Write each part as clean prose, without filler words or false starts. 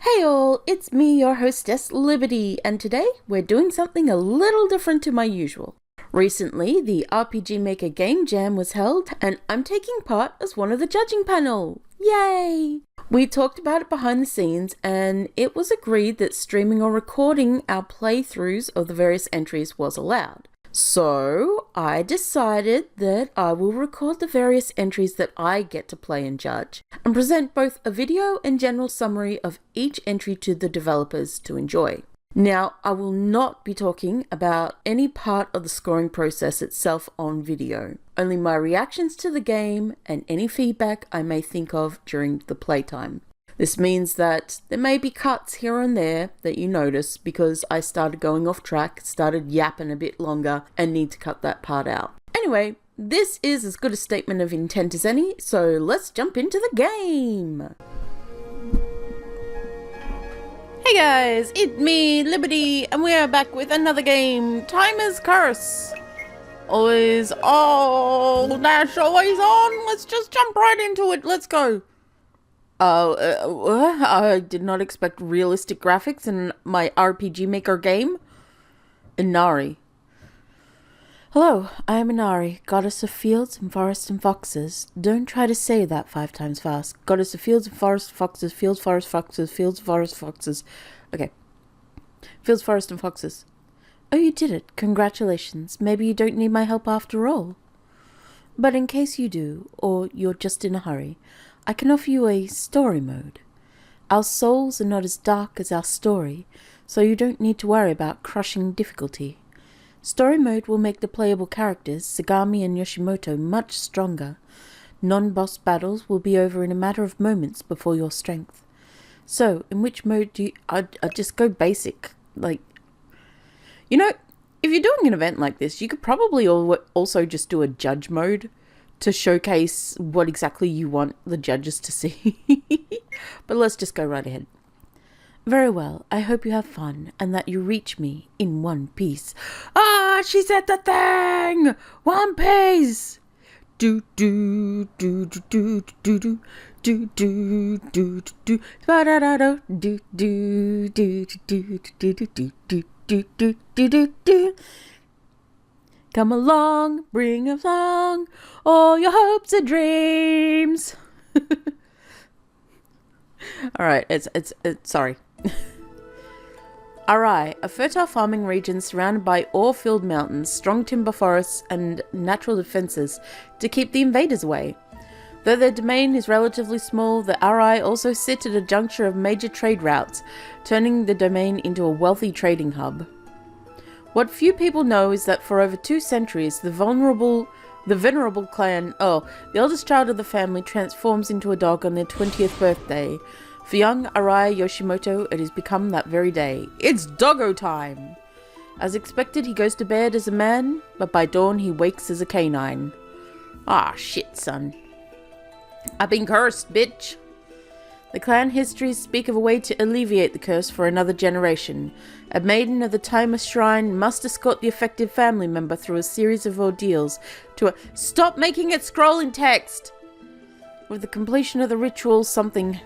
Hey all, it's me, your hostess Liberty, and today we're doing something a little different to my usual. Recently, the RPG Maker Game Jam was held, and I'm taking part as one of the judging panel. Yay! We talked about it behind the scenes, and it was agreed that streaming or recording our playthroughs of the various entries was allowed. So, I decided that I will record the various entries that I get to play and judge, and present both a video and general summary of each entry to the developers to enjoy. Now, I will not be talking about any part of the scoring process itself on video, only my reactions to the game and any feedback I may think of during the playtime. This means that there may be cuts here and there that you notice because I started going off track, started yapping a bit longer, and need to cut that part out. Anyway, this is as good a statement of intent as any, so let's jump into the game! Hey guys, it's me, Liberty, and we are back with another game, Taima's Curse. Always always on, let's just jump right into it, let's go. I did not expect realistic graphics in my RPG Maker game. Inari. Hello, I am Inari, goddess of fields and forests and foxes. Don't try to say that 5 times fast. Goddess of fields and forests, foxes, fields, forest, foxes, fields, forest, foxes. Okay. Fields, forest, and foxes. Oh, you did it. Congratulations. Maybe you don't need my help after all. But in case you do, or you're just in a hurry, I can offer you a story mode. Our souls are not as dark as our story, so you don't need to worry about crushing difficulty. Story mode will make the playable characters, Sagami and Yoshimoto, much stronger. Non-boss battles will be over in a matter of moments before your strength. So, in which mode do you... I'd just go basic. Like, you know, if you're doing an event like this, you could probably also just do a judge mode to showcase what exactly you want the judges to see. But let's just go right ahead. Very well, I hope you have fun, and that you reach me in one piece. Ah, she said the thing! One Piece! Do do do do do do do do do do do ba da da do do do do do do do do do do do do do. Come along, bring along all your hopes and dreams. All right, it's sorry. Arai, a fertile farming region surrounded by ore-filled mountains, strong timber forests, and natural defenses to keep the invaders away. Though their domain is relatively small, the Arai also sit at a juncture of major trade routes, turning the domain into a wealthy trading hub. What few people know is that for over 2 centuries, the venerable clan, the eldest child of the family, transforms into a dog on their 20th birthday. For young Arai Yoshimoto, it has become that very day. It's doggo time! As expected, he goes to bed as a man, but by dawn he wakes as a canine. Ah, shit, son. I've been cursed, bitch! The clan histories speak of a way to alleviate the curse for another generation. A maiden of the Taima shrine must escort the affected family member through a series of ordeals to a... Stop making it scroll in text! With the completion of the ritual, something...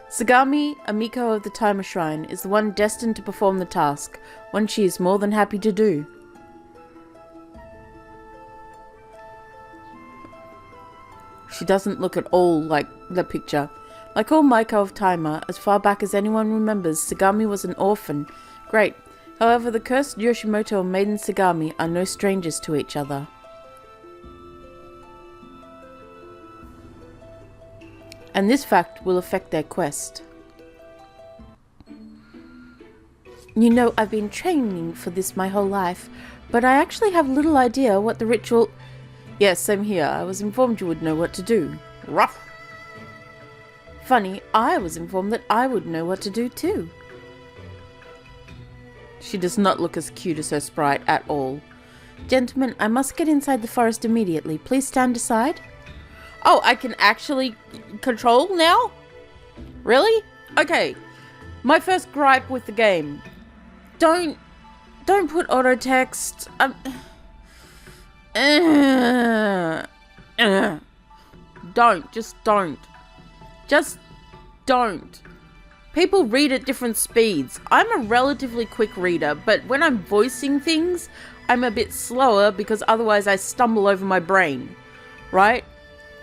Sagami, a Miko of the Taima shrine, is the one destined to perform the task, one she is more than happy to do. She doesn't look at all like the picture. Like all Miko of Taima, as far back as anyone remembers, Sagami was an orphan. Great. However, the cursed Yoshimoto and maiden Sagami are no strangers to each other. And this fact will affect their quest. You know, I've been training for this my whole life, but I actually have little idea what the ritual... Yes, same here. I was informed you would know what to do. Rough. Funny, I was informed that I would know what to do too. She does not look as cute as her sprite at all. Gentlemen, I must get inside the forest immediately. Please stand aside. Oh, I can actually control now? Really? Okay. My first gripe with the game. Don't put auto text. Don't. Just don't. Just don't. people read at different speeds. I'm a relatively quick reader, but when I'm voicing things, I'm a bit slower because otherwise I stumble over my brain, right?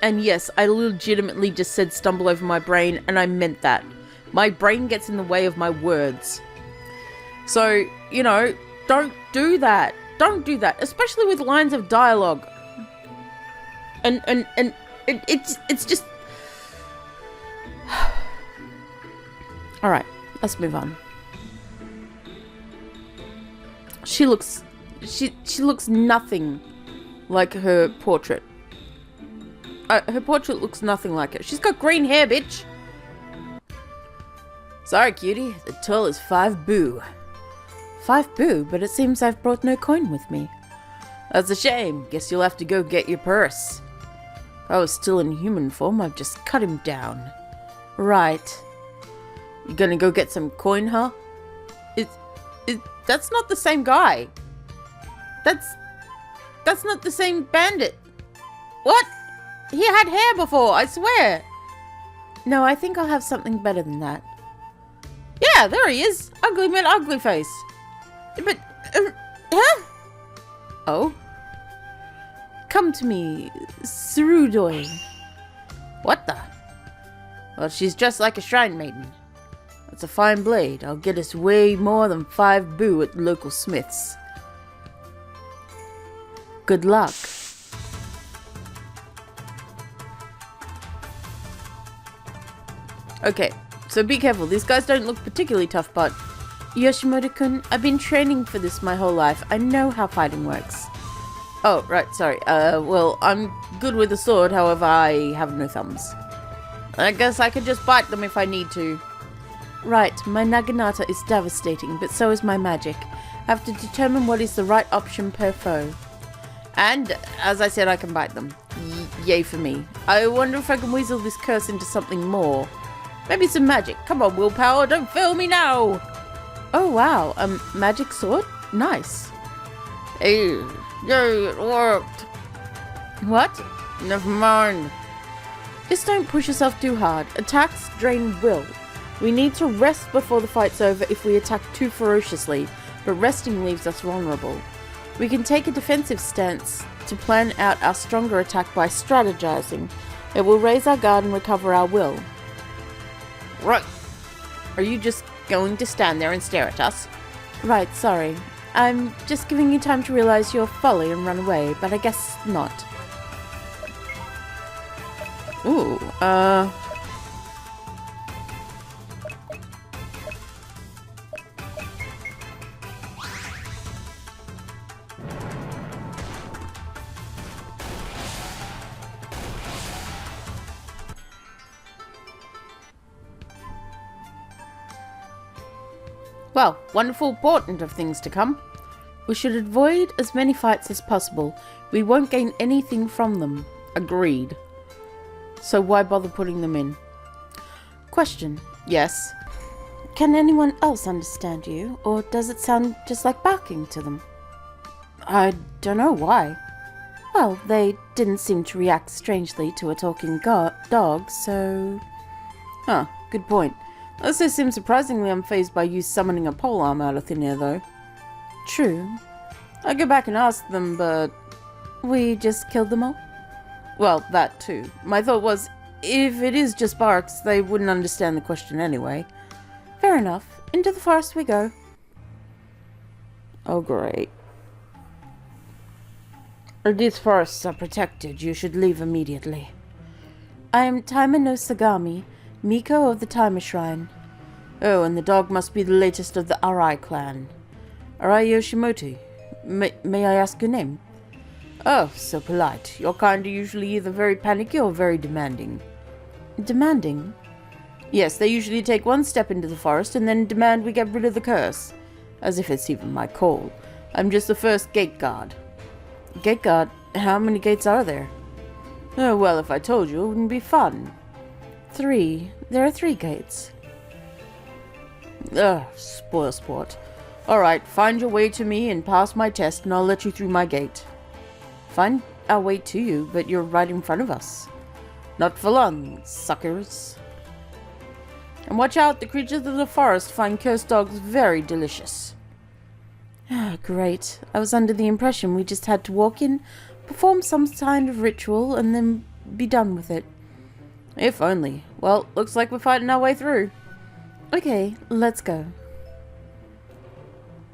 And yes, I legitimately just said stumble over my brain, and I meant that. My brain gets in the way of my words. So, you know, don't do that. Don't do that, especially with lines of dialogue. And it's just... Alright, let's move on. She looks nothing like her portrait. Her portrait looks nothing like it. She's got green hair, bitch. Sorry, cutie. The toll is 5 boo. 5 boo, but it seems I've brought no coin with me. That's a shame. Guess you'll have to go get your purse. If I was still in human form, I'd just cut him down. Right. You gonna go get some coin, huh? That's not the same guy. That's not the same bandit. What? He had hair before, I swear. No, I think I'll have something better than that. Yeah, there he is. Ugly man, ugly face. But, huh? Oh? Come to me, Surudoi. What the? Well, she's dressed like a shrine maiden. That's a fine blade. I'll get us way more than 5 boo at local smiths. Good luck. Okay, so be careful. These guys don't look particularly tough, but... Yoshimoto-kun, I've been training for this my whole life. I know how fighting works. Oh, right, sorry. Well, I'm good with a sword, however, I have no thumbs. I guess I could just bite them if I need to. Right, my naginata is devastating, but so is my magic. I have to determine what is the right option per foe. And, as I said, I can bite them. Yay for me. I wonder if I can weasel this curse into something more. Maybe some magic. Come on, willpower, don't fail me now! Oh wow, a magic sword? Nice. Hey, yay, it worked. What? Never mind. Just don't push yourself too hard. Attacks drain will. We need to rest before the fight's over if we attack too ferociously, but resting leaves us vulnerable. We can take a defensive stance to plan out our stronger attack by strategizing. It will raise our guard and recover our will. Right. Are you just going to stand there and stare at us? Right, sorry. I'm just giving you time to realize your folly and run away, but I guess not. Ooh, Well, wonderful portent of things to come. We should avoid as many fights as possible. We won't gain anything from them. Agreed. So why bother putting them in? Question. Yes. Can anyone else understand you, or does it sound just like barking to them? I don't know why. Well, they didn't seem to react strangely to a talking dog, so... Huh, good point. Also seems surprisingly unfazed by you summoning a polearm out of thin air, though. True. I go back and ask them, but... We just killed them all? Well, that too. My thought was, if it is just barks, they wouldn't understand the question anyway. Fair enough. Into the forest we go. Oh, great. These forests are protected. You should leave immediately. I am Taima no Sagami, Miko of the Taima Shrine. Oh, and the dog must be the latest of the Arai clan. Arai Yoshimoto. May I ask your name? Oh, so polite. Your kind are usually either very panicky or very demanding. Demanding? Yes, they usually take one step into the forest and then demand we get rid of the curse. As if it's even my call. I'm just the first gate guard. Gate guard? How many gates are there? Oh, well, if I told you, it wouldn't be fun. 3. There are 3 gates. Ugh, spoil sport. Alright, find your way to me and pass my test and I'll let you through my gate. Find our way to you, but you're right in front of us. Not for long, suckers. And watch out, the creatures of the forest find cursed dogs very delicious. Ah, great. I was under the impression we just had to walk in, perform some kind of ritual, and then be done with it. If only. Well, looks like we're fighting our way through. Okay, let's go.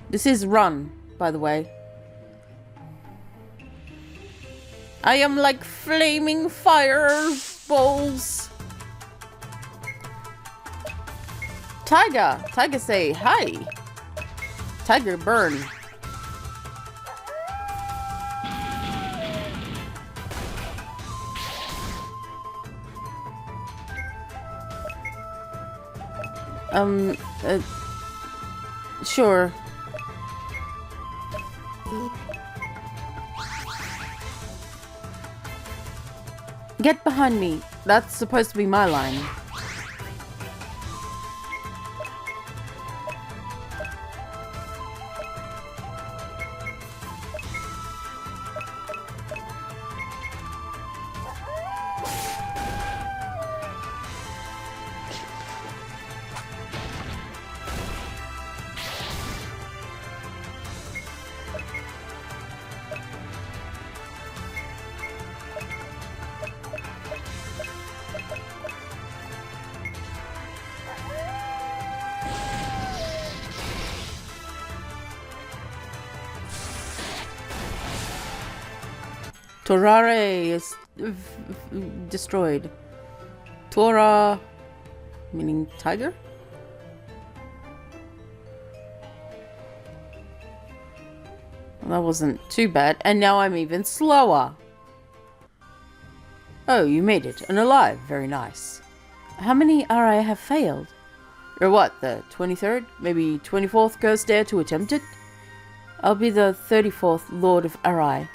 This is run, by the way. I am like flaming fireballs. Tiger! Tiger say hi! Tiger burn. Sure. Get behind me. That's supposed to be my line. Torare is destroyed. Tora, meaning tiger? Well, that wasn't too bad. And now I'm even slower. Oh, you made it. And alive. Very nice. How many Arai have failed? Or what, the 23rd? Maybe 24th ghost dare to attempt it? I'll be the 34th Lord of Arai.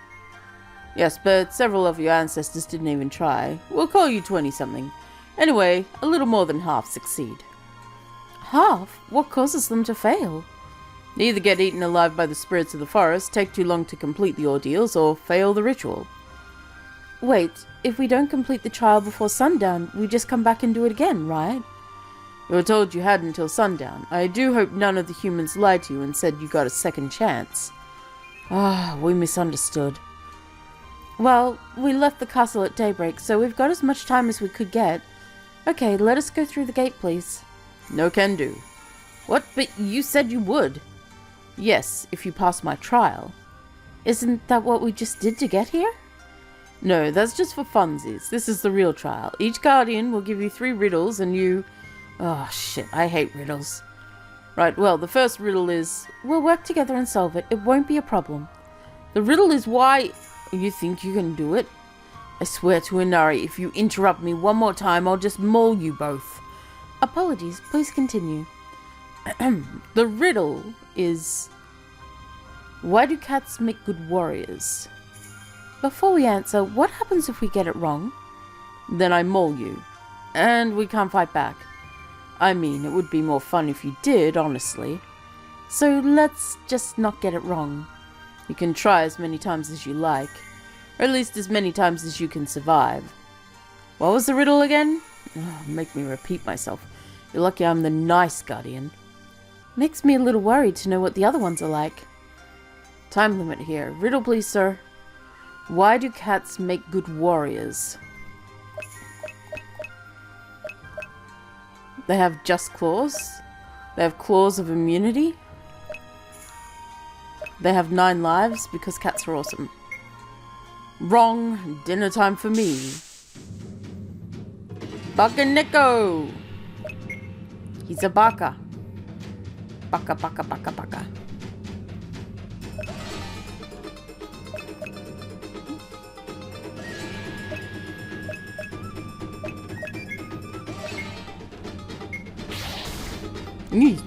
Yes, but several of your ancestors didn't even try. We'll call you 20-something. Anyway, a little more than half succeed. Half? What causes them to fail? They either get eaten alive by the spirits of the forest, take too long to complete the ordeals, or fail the ritual. Wait, if we don't complete the trial before sundown, we just come back and do it again, right? You were told you had until sundown. I do hope none of the humans lied to you and said you got a second chance. Ah, we misunderstood. Well, we left the castle at daybreak, so we've got as much time as we could get. Okay, let us go through the gate, please. No can do. What? But you said you would. Yes, if you pass my trial. Isn't that what we just did to get here? No, that's just for funsies. This is the real trial. Each guardian will give you 3 riddles and you... Oh, shit, I hate riddles. Right, well, the first riddle is... We'll work together and solve it. It won't be a problem. The riddle is why... You think you can do it? I swear to Inari, if you interrupt me one more time, I'll just maul you both. Apologies, please continue. The riddle is... Why do cats make good warriors? Before we answer, what happens if we get it wrong? Then I maul you. And we can't fight back. I mean, it would be more fun if you did, honestly. So let's just not get it wrong. You can try as many times as you like. Or at least as many times as you can survive. What was the riddle again? Oh, make me repeat myself. You're lucky I'm the nice guardian. Makes me a little worried to know what the other ones are like. Time limit here. Riddle please, sir. Why do cats make good warriors? They have just claws. They have claws of immunity. They have 9 lives because cats are awesome. Wrong. Dinner time for me. Baka Neko. He's a baka. Baka, baka, baka, baka. Eee.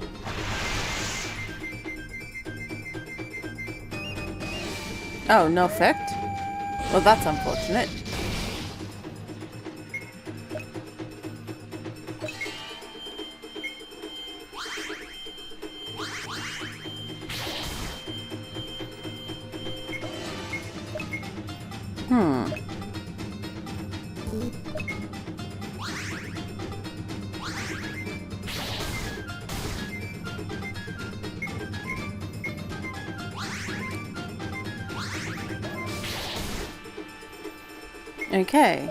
Oh, no effect? Well, that's unfortunate. Okay.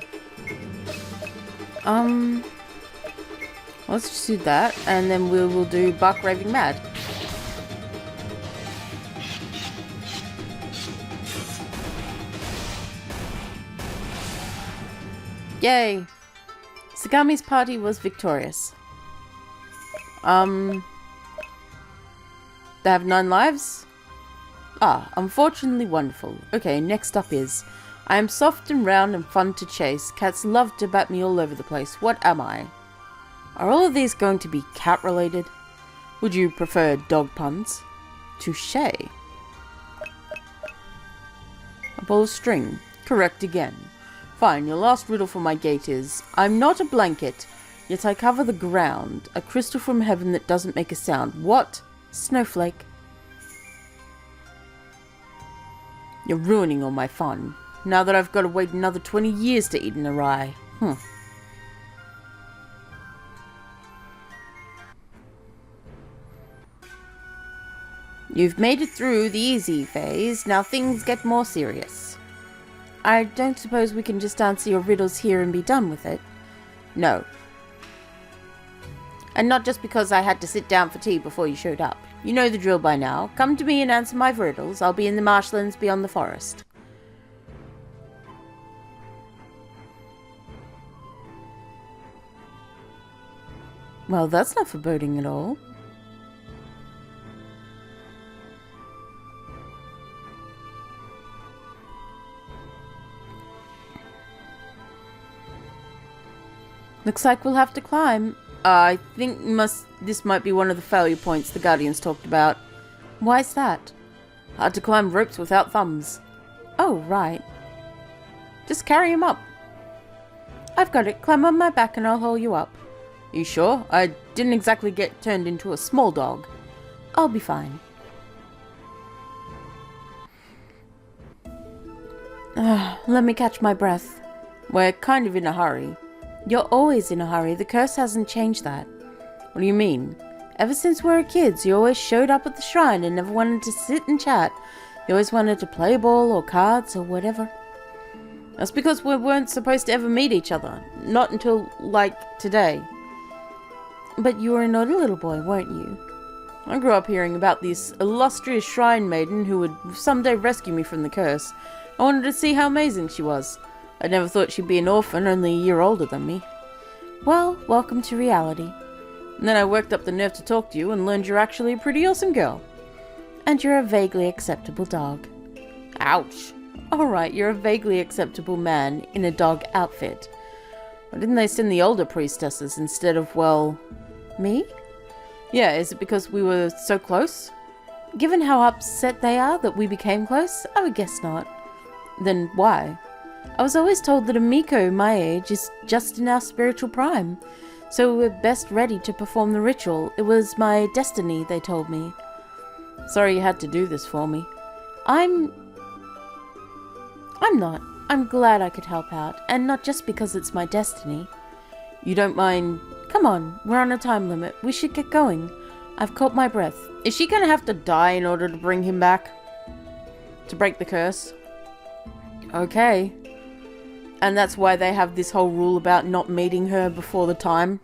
Let's just do that, and then we will do Bark Raving Mad. Yay! Sagami's party was victorious. They have 9 lives? Ah, unfortunately wonderful. Okay, next up is... I am soft and round and fun to chase. Cats love to bat me all over the place. What am I? Are all of these going to be cat-related? Would you prefer dog puns? Touché. A ball of string. Correct again. Fine, your last riddle for my gate is, I'm not a blanket, yet I cover the ground. A crystal from heaven that doesn't make a sound. What? Snowflake. You're ruining all my fun. Now that I've got to wait another 20 years to eat an awry. You've made it through the easy phase. Now things get more serious. I don't suppose we can just answer your riddles here and be done with it? No. And not just because I had to sit down for tea before you showed up. You know the drill by now. Come to me and answer my riddles. I'll be in the marshlands beyond the forest. Well, that's not foreboding at all. Looks like we'll have to climb. I think this might be one of the failure points the Guardians talked about. Why's that? Hard to climb ropes without thumbs. Oh, right. Just carry him up. I've got it. Climb on my back and I'll haul you up. You sure? I didn't exactly get turned into a small dog. I'll be fine. Let me catch my breath. We're kind of in a hurry. You're always in a hurry. The curse hasn't changed that. What do you mean? Ever since we were kids, you always showed up at the shrine and never wanted to sit and chat. You always wanted to play ball or cards or whatever. That's because we weren't supposed to ever meet each other. Not until, like, today. But you were a naughty little boy, weren't you? I grew up hearing about this illustrious shrine maiden who would someday rescue me from the curse. I wanted to see how amazing she was. I never thought she'd be an orphan, only a year older than me. Well, welcome to reality. And then I worked up the nerve to talk to you and learned you're actually a pretty awesome girl. And you're a vaguely acceptable dog. Ouch. Alright, you're a vaguely acceptable man in a dog outfit. Why didn't they send the older priestesses instead of, well, me? Yeah, is it because we were so close? Given how upset they are that we became close, I would guess not. Then why? I was always told that a Miko my age is just in our spiritual prime, so we were best ready to perform the ritual. It was my destiny, they told me. Sorry you had to do this for me. I'm not. I'm glad I could help out, and not just because it's my destiny. You don't mind? Come on, we're on a time limit. We should get going. I've caught my breath. Is she gonna have to die in order to bring him back? To break the curse? Okay. And that's why they have this whole rule about not meeting her before the time.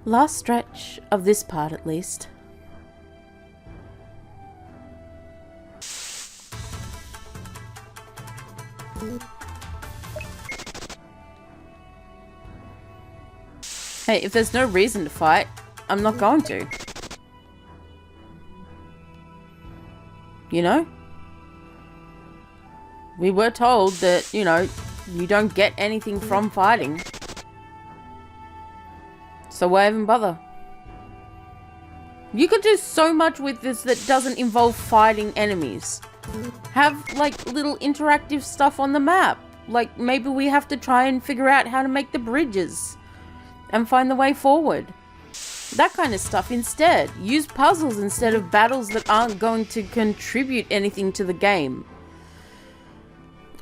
Last stretch of this part, at least. Hey, if there's no reason to fight, I'm not going to. You know? We were told that, you know, you don't get anything from fighting. So why even bother? You could do so much with this that doesn't involve fighting enemies. Have, like, little interactive stuff on the map. Like, maybe we have to try and figure out how to make the bridges. And find the way forward. That kind of stuff instead. Use puzzles instead of battles that aren't going to contribute anything to the game.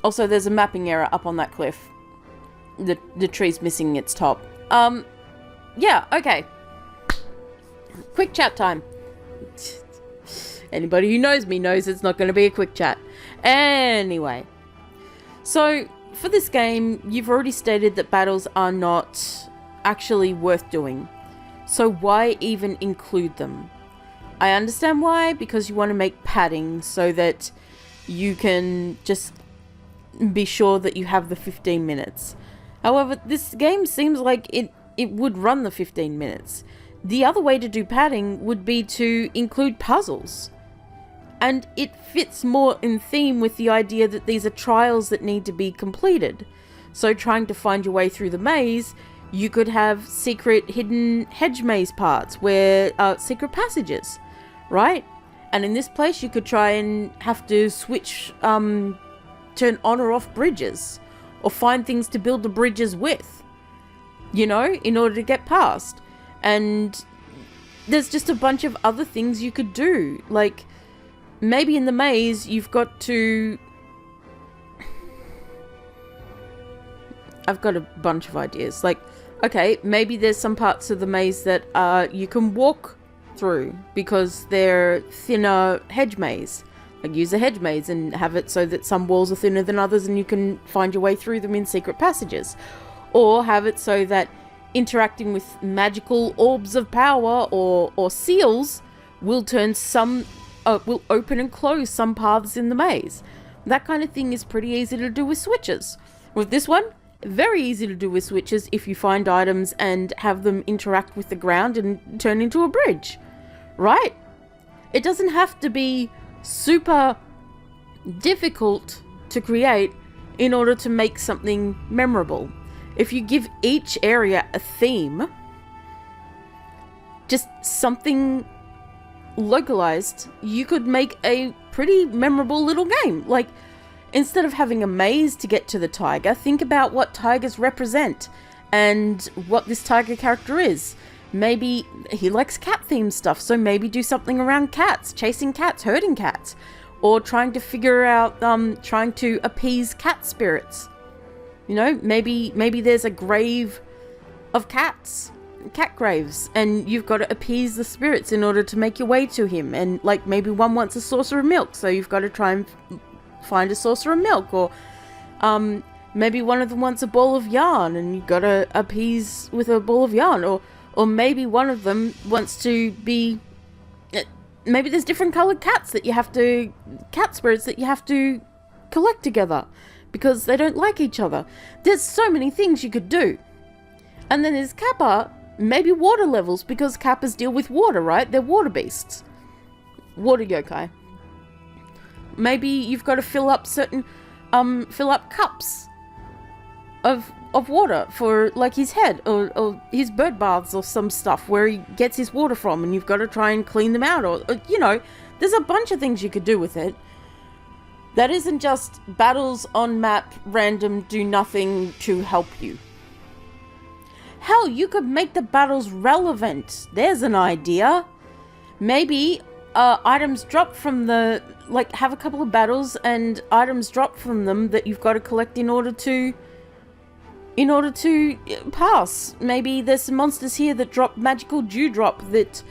Also, there's a mapping error up on that cliff. The tree's missing its top. Yeah, okay. Quick chat time. Anybody who knows me knows it's not going to be a quick chat. Anyway. So, for this game, you've already stated that battles are not actually worth doing. So why even include them? I understand why, because you want to make padding so that you can just be sure that you have the 15 minutes. However, this game seems like it would run the 15 minutes. The other way to do padding would be to include puzzles. And it fits more in theme with the idea that these are trials that need to be completed. So trying to find your way through the maze, you could have secret hidden hedge maze parts where secret passages, right? And in this place you could try and have to switch, turn on or off bridges, or find things to build the bridges with, you know, in order to get past. And there's just a bunch of other things you could do, like maybe in the maze you've got to... I've got a bunch of ideas. Like, okay, maybe there's some parts of the maze that you can walk through because they're thinner hedge maze. Like, use a hedge maze and have it so that some walls are thinner than others and you can find your way through them in secret passages. Or have it so that interacting with magical orbs of power or seals will turn some... will open and close some paths in the maze. That kind of thing is pretty easy to do with switches. With this one, very easy to do with switches if you find items and have them interact with the ground and turn into a bridge. Right? It doesn't have to be super difficult to create in order to make something memorable. If you give each area a theme, just something localized, you could make a pretty memorable little game. Like, instead of having a maze to get to the tiger, think about what tigers represent and what this tiger character is. Maybe he likes cat themed stuff, so maybe do something around cats, chasing cats, herding cats, or trying to figure out, trying to appease cat spirits. You know, maybe there's a grave of cats, cat graves, and you've got to appease the spirits in order to make your way to him. And like, maybe one wants a saucer of milk, so you've got to try and find a saucer of milk. Or maybe one of them wants a ball of yarn and you've got to appease with a ball of yarn. Or maybe one of them wants to be... Maybe there's different coloured cats that you have to... cat spirits that you have to collect together because they don't like each other. There's so many things you could do. And then there's Kappa, maybe water levels, because Kappas deal with water, right? They're water beasts. Water yokai. Maybe you've got to fill up certain... fill up cups of water for, like, his head, or his bird baths or some stuff where he gets his water from, and you've got to try and clean them out, or you know, there's a bunch of things you could do with it. That isn't just battles on map, random, do nothing to help you. Hell, you could make the battles relevant. There's an idea. Maybe items drop from the... like, have a couple of battles and items drop from them that you've got to collect in order to pass. Maybe there's some monsters here that drop magical dewdrop that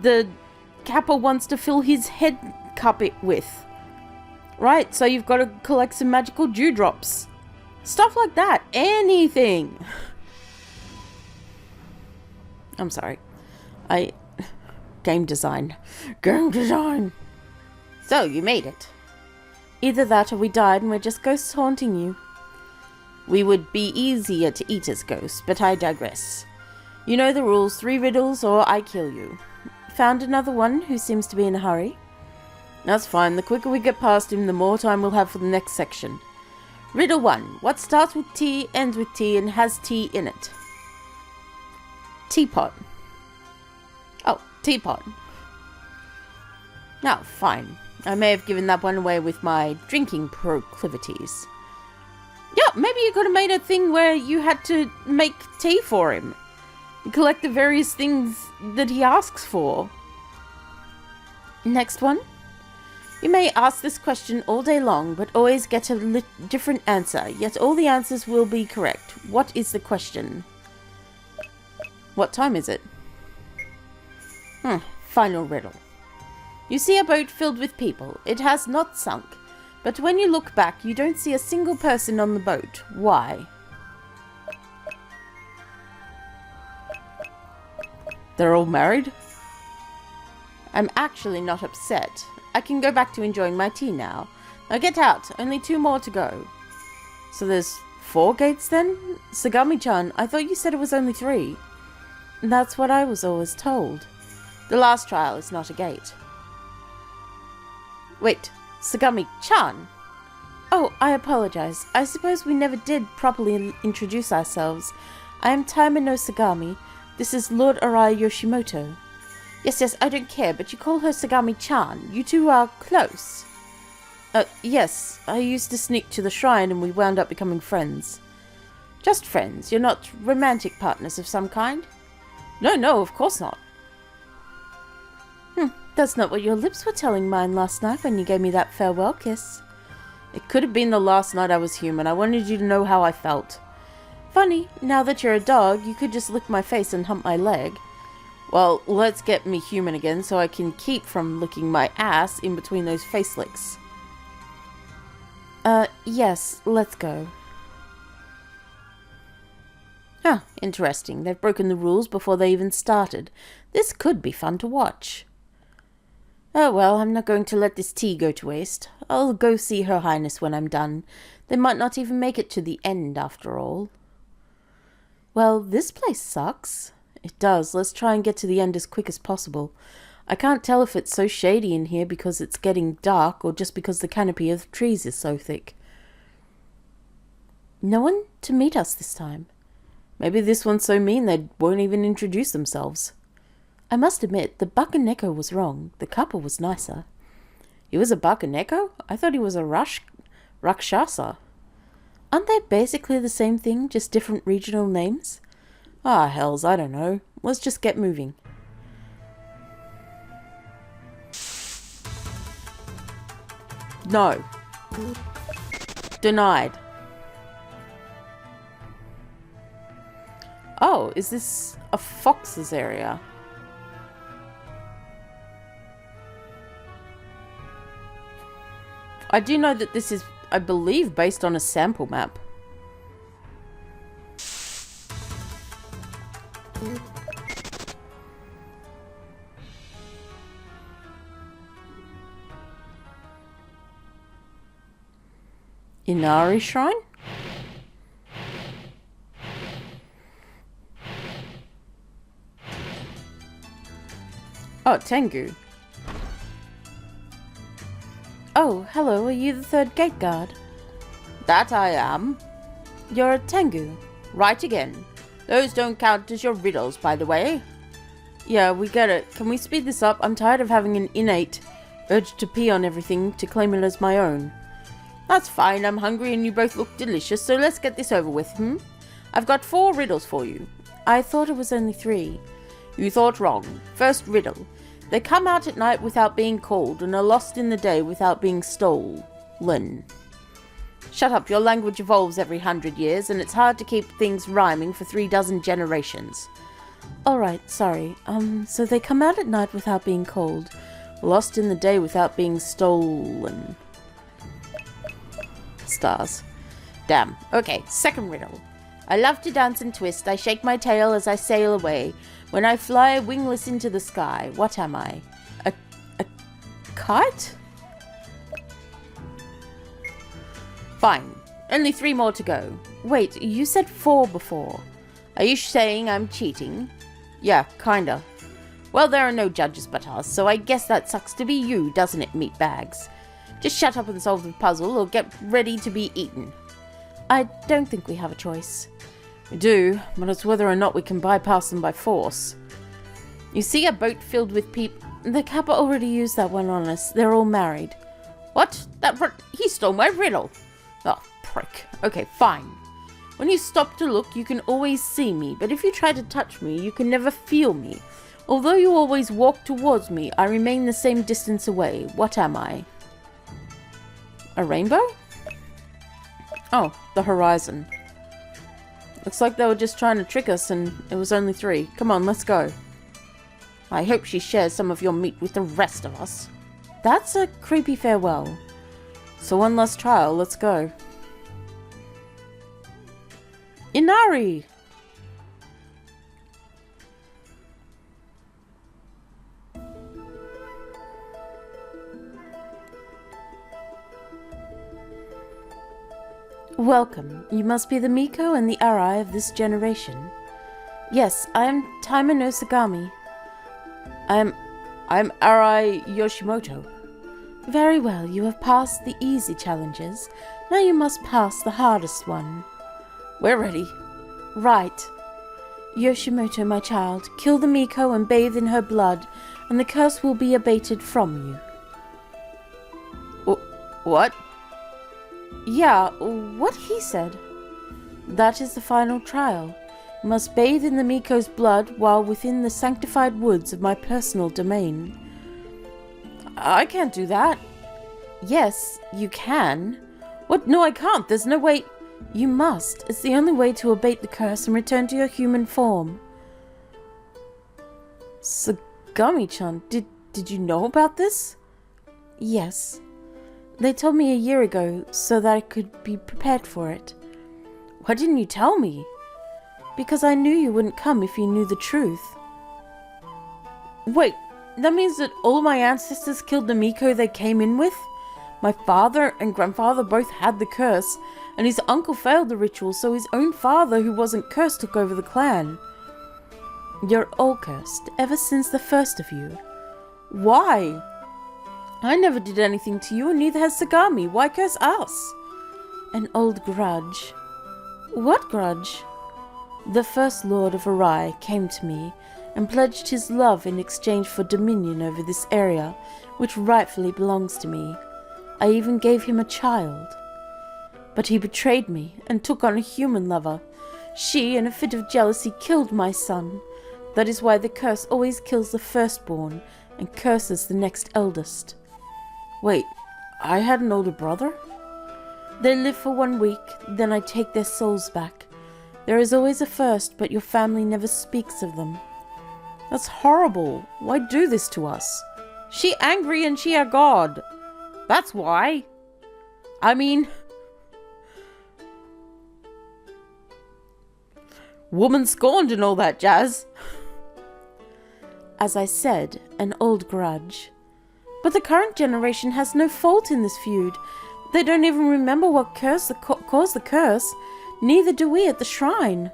the Kappa wants to fill his head cup it with. Right? So you've got to collect some magical dewdrops. Stuff like that. Anything. I'm sorry. Game design. Game design. So, you made it. Either that or we died and we're just ghosts haunting you. We would be easier to eat as ghosts, but I digress. You know the rules, 3 riddles or I kill you. Found another one who seems to be in a hurry. That's fine, the quicker we get past him, the more time we'll have for the next section. Riddle 1. What starts with T, ends with T, and has T in it? Teapot. Oh, teapot. Now, fine. I may have given that one away with my drinking proclivities. Yeah, maybe you could have made a thing where you had to make tea for him. Collect the various things that he asks for. Next one. You may ask this question all day long, but always get a different answer, yet all the answers will be correct. What is the question? What time is it? Final riddle. You see a boat filled with people. It has not sunk, But when you look back, you don't see a single person on the boat. Why? They're all married? I'm actually not upset. I can go back to enjoying my tea now. Now get out. Only 2 more to go. So there's 4 gates then? Sagami-chan, I thought you said it was only 3. That's what I was always told. The last trial is not a gate. Wait, Sagami-chan? Oh, I apologize. I suppose we never did properly introduce ourselves. I am Taima no Sagami. This is Lord Arai Yoshimoto. Yes, I don't care, but you call her Sagami-chan. You two are close. Yes, I used to sneak to the shrine and we wound up becoming friends. Just friends? You're not romantic partners of some kind? No, of course not. That's not what your lips were telling mine last night when you gave me that farewell kiss. It could have been the last night I was human. I wanted you to know how I felt. Funny, now that you're a dog, you could just lick my face and hump my leg. Well, let's get me human again so I can keep from licking my ass in between those face licks. Yes, let's go. Huh, interesting. They've broken the rules before they even started. This could be fun to watch. Oh well, I'm not going to let this tea go to waste. I'll go see Her Highness when I'm done. They might not even make it to the end after all. Well, this place sucks. It does. Let's try and get to the end as quick as possible. I can't tell if it's so shady in here because it's getting dark or just because the canopy of trees is so thick. No one to meet us this time. Maybe this one's so mean they won't even introduce themselves. I must admit, the Bakaneko was wrong. The couple was nicer. He was a Bakaneko? I thought he was a Rakshasa. Aren't they basically the same thing, just different regional names? Ah, hells, I don't know. Let's just get moving. No. Denied. Oh, is this a fox's area? I do know that this is, I believe, based on a sample map. Inari Shrine? Oh, Tengu. Oh, hello, are you the 3rd gate guard? That I am. You're a Tengu. Right again. Those don't count as your riddles, by the way. Yeah, we get it. Can we speed this up? I'm tired of having an innate urge to pee on everything to claim it as my own. That's fine, I'm hungry and you both look delicious, so let's get this over with, I've got 4 riddles for you. I thought it was only 3. You thought wrong. First riddle. They come out at night without being called and are lost in the day without being stolen. Shut up, your language evolves every 100 years and it's hard to keep things rhyming for 3 dozen generations. Alright, sorry. So they come out at night without being called, lost in the day without being stolen. Stars. Damn. Okay, second riddle. I love to dance and twist. I shake my tail as I sail away. When I fly wingless into the sky, what am I? A kite? Fine. Only 3 more to go. Wait, you said 4 before. Are you saying I'm cheating? Yeah, kinda. Well, there are no judges but us, so I guess that sucks to be you, doesn't it, meatbags? Just shut up and solve the puzzle or get ready to be eaten. I don't think we have a choice. We do, but it's whether or not we can bypass them by force. You see a boat filled with people. The Kappa already used that one on us. They're all married. What? He stole my riddle. Oh, prick. Okay, fine. When you stop to look, you can always see me, but if you try to touch me, you can never feel me. Although you always walk towards me, I remain the same distance away. What am I? A rainbow? Oh, the horizon. Looks like they were just trying to trick us and it was only 3. Come on, let's go. I hope she shares some of your meat with the rest of us. That's a creepy farewell. So one last trial, let's go. Inari! Welcome. You must be the Miko and the Arai of this generation. Yes, I am Taima no Sagami. I'm Arai Yoshimoto. Very well, you have passed the easy challenges. Now you must pass the hardest one. We're ready. Right. Yoshimoto, my child, kill the Miko and bathe in her blood, and the curse will be abated from you. What? Yeah, what he said. That is the final trial. You must bathe in the Miko's blood while within the sanctified woods of my personal domain. I can't do that. Yes, you can. What? No, I can't. There's no way. You must. It's the only way to abate the curse and return to your human form. Sagami-chan, did you know about this? Yes. They told me a year ago so that I could be prepared for it. Why didn't you tell me? Because I knew you wouldn't come if you knew the truth. Wait, that means that all my ancestors killed the Miko they came in with? My father and grandfather both had the curse, and his uncle failed the ritual, so his own father, who wasn't cursed, took over the clan. You're all cursed, ever since the first of you. Why? I never did anything to you, and neither has Sagami. Why curse us? An old grudge. What grudge? The first Lord of Arai came to me and pledged his love in exchange for dominion over this area, which rightfully belongs to me. I even gave him a child. But he betrayed me and took on a human lover. She, in a fit of jealousy, killed my son. That is why the curse always kills the firstborn and curses the next eldest. Wait, I had an older brother? They live for 1 week, then I take their souls back. There is always a first, but your family never speaks of them. That's horrible. Why do this to us? She angry and she a god. That's why. I mean, woman scorned and all that jazz. As I said, an old grudge. But the current generation has no fault in this feud. They don't even remember what caused the curse. Neither do we at the shrine.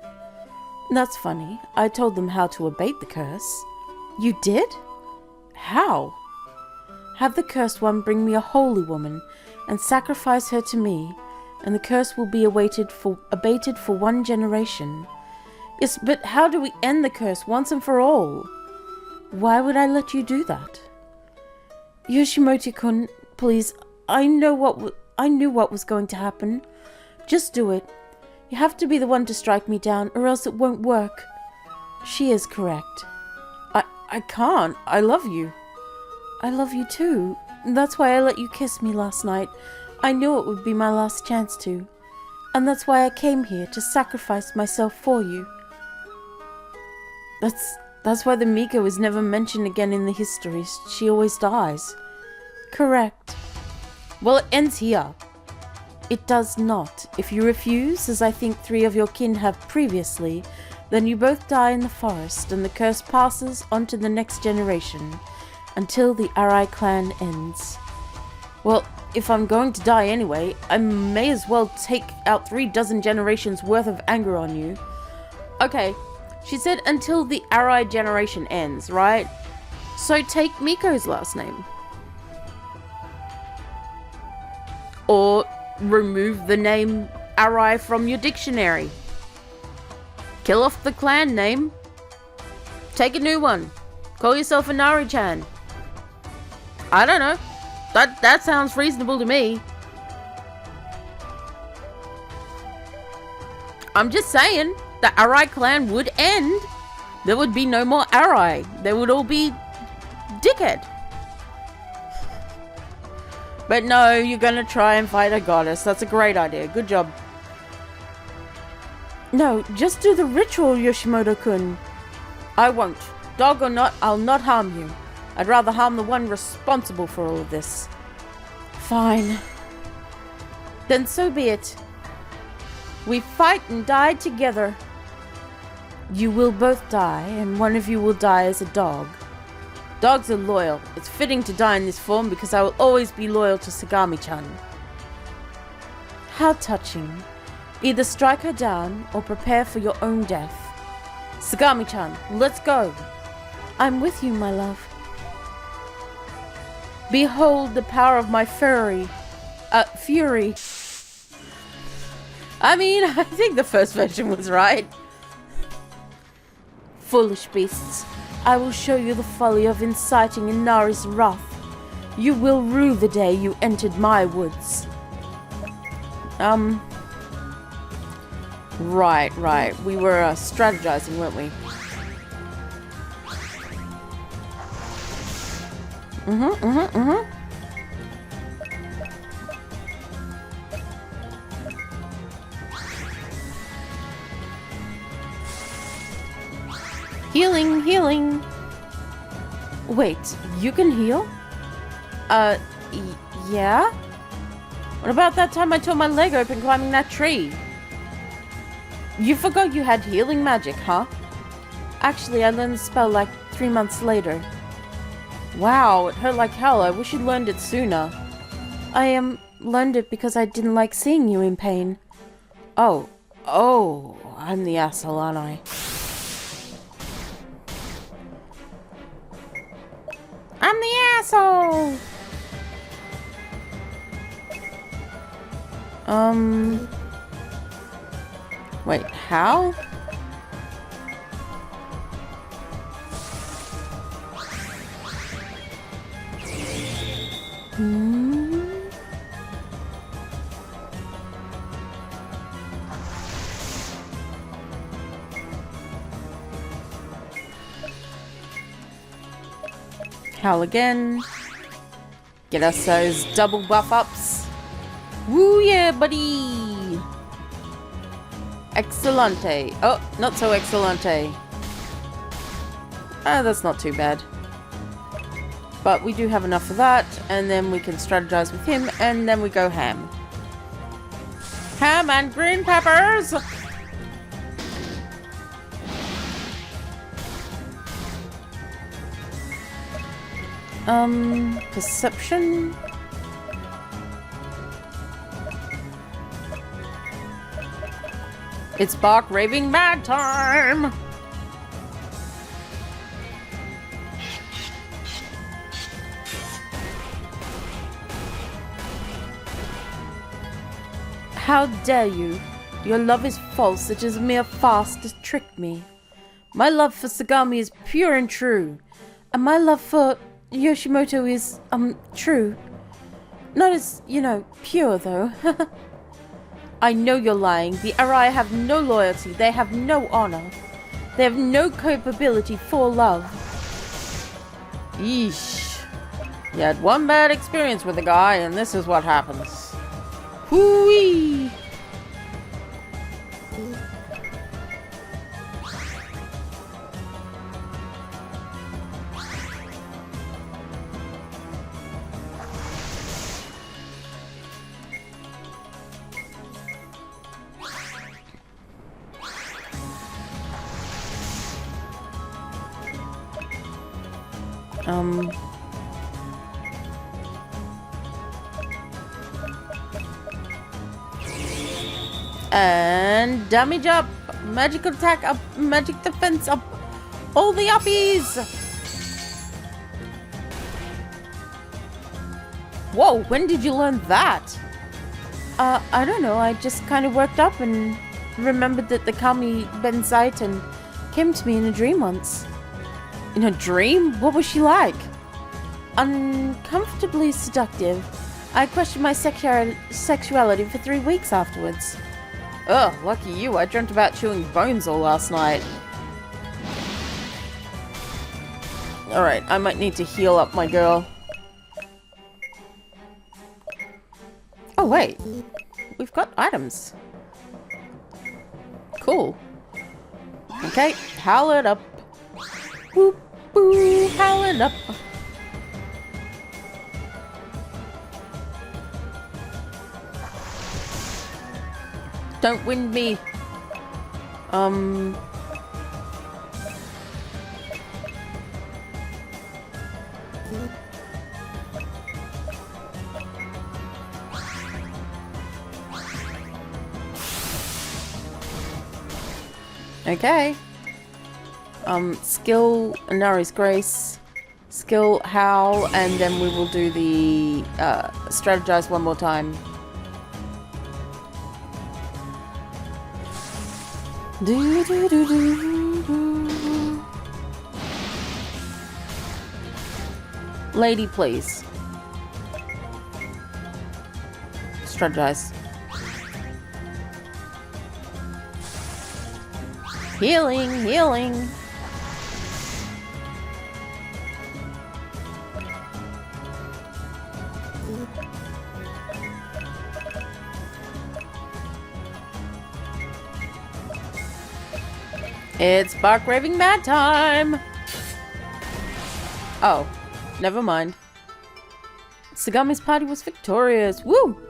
That's funny. I told them how to abate the curse. You did? How? Have the cursed one bring me a holy woman and sacrifice her to me, and the curse will be abated for 1 generation. Yes, but how do we end the curse once and for all? Why would I let you do that? Yoshimoto-kun, please, I knew what was going to happen. Just do it. You have to be the one to strike me down, or else it won't work. She is correct. I can't. I love you. I love you too. That's why I let you kiss me last night. I knew it would be my last chance to. And that's why I came here, to sacrifice myself for you. That's why the Miko is never mentioned again in the histories. She always dies. Correct. Well, it ends here. It does not. If you refuse, as I think 3 of your kin have previously, then you both die in the forest, and the curse passes on to the next generation, until the Arai clan ends. Well, if I'm going to die anyway, I may as well take out 36 generations worth of anger on you. Okay, she said until the Arai generation ends, right? So take Miko's last name. Or remove the name Arai from your dictionary. Kill off the clan name. Take a new one. Call yourself Inari-chan. I don't know. That sounds reasonable to me. I'm just saying, the Arai clan would end. There would be no more Arai. They would all be dickhead. But no, you're gonna try and fight a goddess. That's a great idea. Good job. No, just do the ritual, Yoshimoto-kun. I won't. Dog or not, I'll not harm you. I'd rather harm the one responsible for all of this. Fine. Then so be it. We fight and die together. You will both die, and one of you will die as a dog. Dogs are loyal. It's fitting to die in this form because I will always be loyal to Sagami-chan. How touching. Either strike her down or prepare for your own death. Sagami-chan, let's go. I'm with you, my love. Behold the power of my fury. I mean, I think the first version was right. Foolish beasts, I will show you the folly of inciting Inari's wrath. You will rue the day you entered my woods. Right. We were strategizing, weren't we? Healing. Wait, you can heal? Yeah? What about that time I tore my leg open climbing that tree? You forgot you had healing magic, huh? Actually, I learned the spell like 3 months later. Wow, it hurt like hell. I wish you'd learned it sooner. I learned it because I didn't like seeing you in pain. Oh, I'm the asshole, aren't I? I'm the asshole! Wait, how? Howl again. Get us those double buff ups. Woo yeah, buddy! Excellente. Oh, not so excellente. That's not too bad. But we do have enough of that, and then we can strategize with him, and then we go ham. Ham and green peppers! Perception? It's bark raving mad time! How dare you? Your love is false, it is mere farce to trick me. My love for Sagami is pure and true, and my love for Yoshimoto is, true. Not as, pure though. I know you're lying. The Arai have no loyalty, they have no honor. They have no capability for love. Yeesh. You had one bad experience with a guy, and this is what happens. Hoo-wee! And damage up, magical attack up, magic defense up, all the uppies! Whoa, when did you learn that? I don't know, I just kind of worked up and remembered that the Kami Benzite and came to me in a dream once. In a dream? What was she like? Uncomfortably seductive. I questioned my sexuality for 3 weeks afterwards. Ugh, lucky you. I dreamt about chewing bones all last night. Alright, I might need to heal up my girl. Oh, wait. We've got items. Cool. Okay, howl it up. Boop, boo, howl it up. Don't wind me. Okay. Skill, Inari's Grace. Skill, Howl, and then we will do the strategize one more time. Do, do, do, do, do. Lady, please. Strategize. Healing, healing. It's bark raving mad time! Oh, never mind. Sagami's party was victorious. Woo!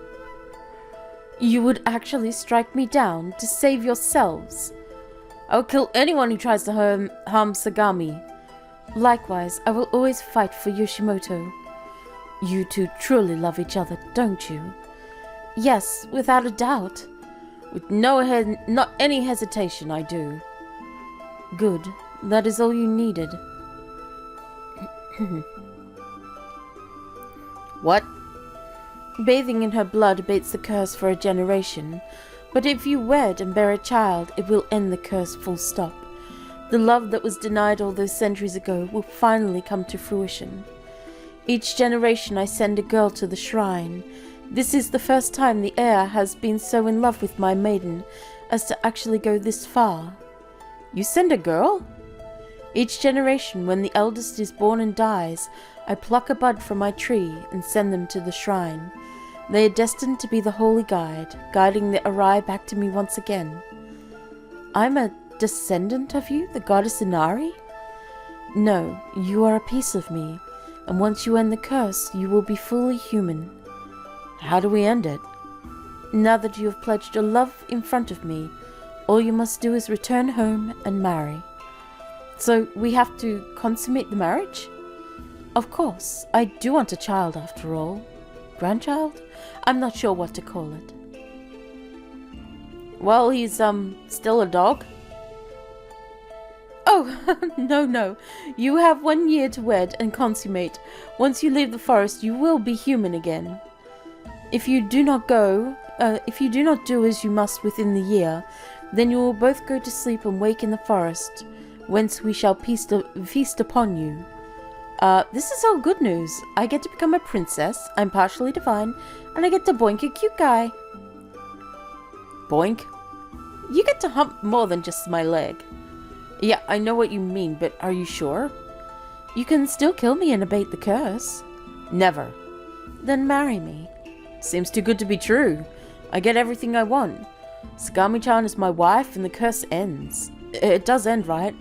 You would actually strike me down to save yourselves. I'll kill anyone who tries to harm Sagami. Likewise, I will always fight for Yoshimoto. You two truly love each other, don't you? Yes, without a doubt. With not any hesitation, I do. Good. That is all you needed. What? Bathing in her blood abates the curse for a generation. But if you wed and bear a child, it will end the curse full stop. The love that was denied all those centuries ago will finally come to fruition. Each generation I send a girl to the shrine. This is the first time the heir has been so in love with my maiden as to actually go this far. You send a girl? Each generation, when the eldest is born and dies, I pluck a bud from my tree and send them to the shrine. They are destined to be the holy guide, guiding the Arai back to me once again. I'm a descendant of you, the goddess Inari? No, you are a piece of me, and once you end the curse, you will be fully human. How do we end it? Now that you have pledged your love in front of me, all you must do is return home and marry. So we have to consummate the marriage? Of course, I do want a child after all. Grandchild? I'm not sure what to call it. Well, he's, still a dog. Oh, no. You have 1 year to wed and consummate. Once you leave the forest, you will be human again. If you do not do as you must within the year, then you will both go to sleep and wake in the forest, whence we shall feast upon you. This is all good news. I get to become a princess, I'm partially divine, and I get to boink a cute guy. Boink? You get to hump more than just my leg. Yeah, I know what you mean, but are you sure? You can still kill me and abate the curse. Never. Then marry me. Seems too good to be true. I get everything I want. Sagami-chan is my wife and the curse ends. It does end, right?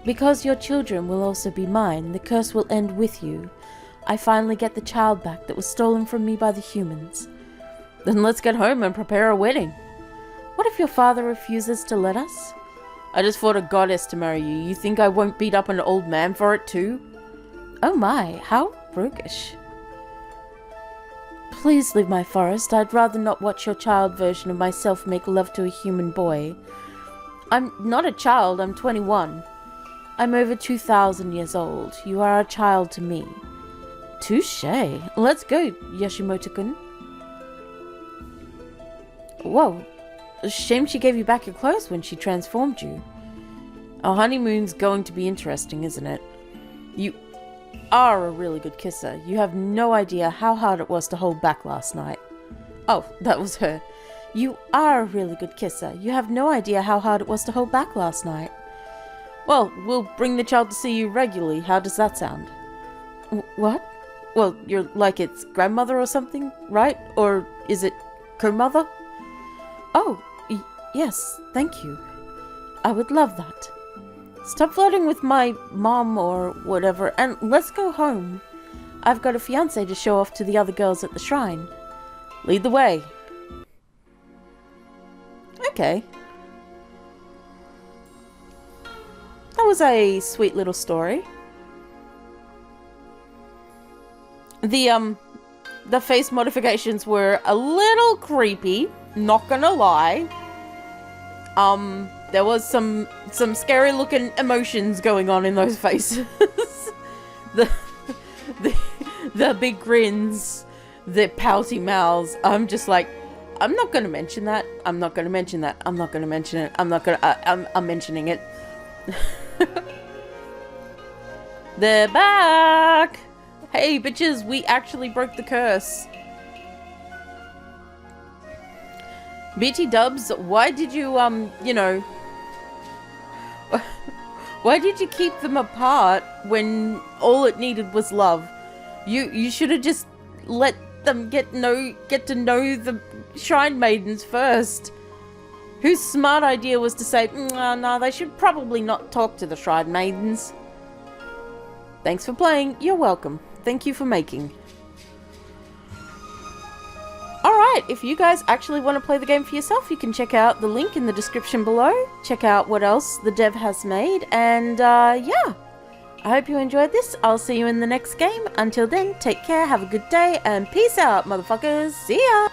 Because your children will also be mine, the curse will end with you. I finally get the child back that was stolen from me by the humans. Then let's get home and prepare a wedding. What if your father refuses to let us? I just fought a goddess to marry you. You think I won't beat up an old man for it too? Oh my, how roguish. Please leave my forest. I'd rather not watch your child version of myself make love to a human boy. I'm not a child, I'm 21. I'm over 2,000 years old. You are a child to me. Touché. Let's go, Yoshimoto-kun. Whoa. Shame she gave you back your clothes when she transformed you. Our honeymoon's going to be interesting, isn't it? You are a really good kisser. You have no idea how hard it was to hold back last night. Oh, that was her. You are a really good kisser. You have no idea how hard it was to hold back last night. Well, we'll bring the child to see you regularly. How does that sound? What? Well, you're like its grandmother or something, right? Or is it co-mother? Oh, yes, thank you. I would love that. Stop flirting with my mom or whatever, and let's go home. I've got a fiancé to show off to the other girls at the shrine. Lead the way. Okay. That was a sweet little story. The face modifications were a little creepy, not gonna lie. There was some scary looking emotions going on in those faces. the, the big grins, the pouty mouths. I'm just like, I'm not gonna mention that. I'm not gonna mention that. I'm not gonna mention it. I'm not gonna. I'm mentioning it. They're back! Hey, bitches, we actually broke the curse. BT Dubs, why did you, you know... why did you keep them apart when all it needed was love? You should have just let them get to know the Shrine Maidens first. Whose smart idea was to say, no, they should probably not talk to the Shrine Maidens. Thanks for playing. You're welcome. Thank you for making. Alright, if you guys actually want to play the game for yourself, you can check out the link in the description below. Check out what else the dev has made. And, yeah. I hope you enjoyed this. I'll see you in the next game. Until then, take care, have a good day, and peace out, motherfuckers. See ya!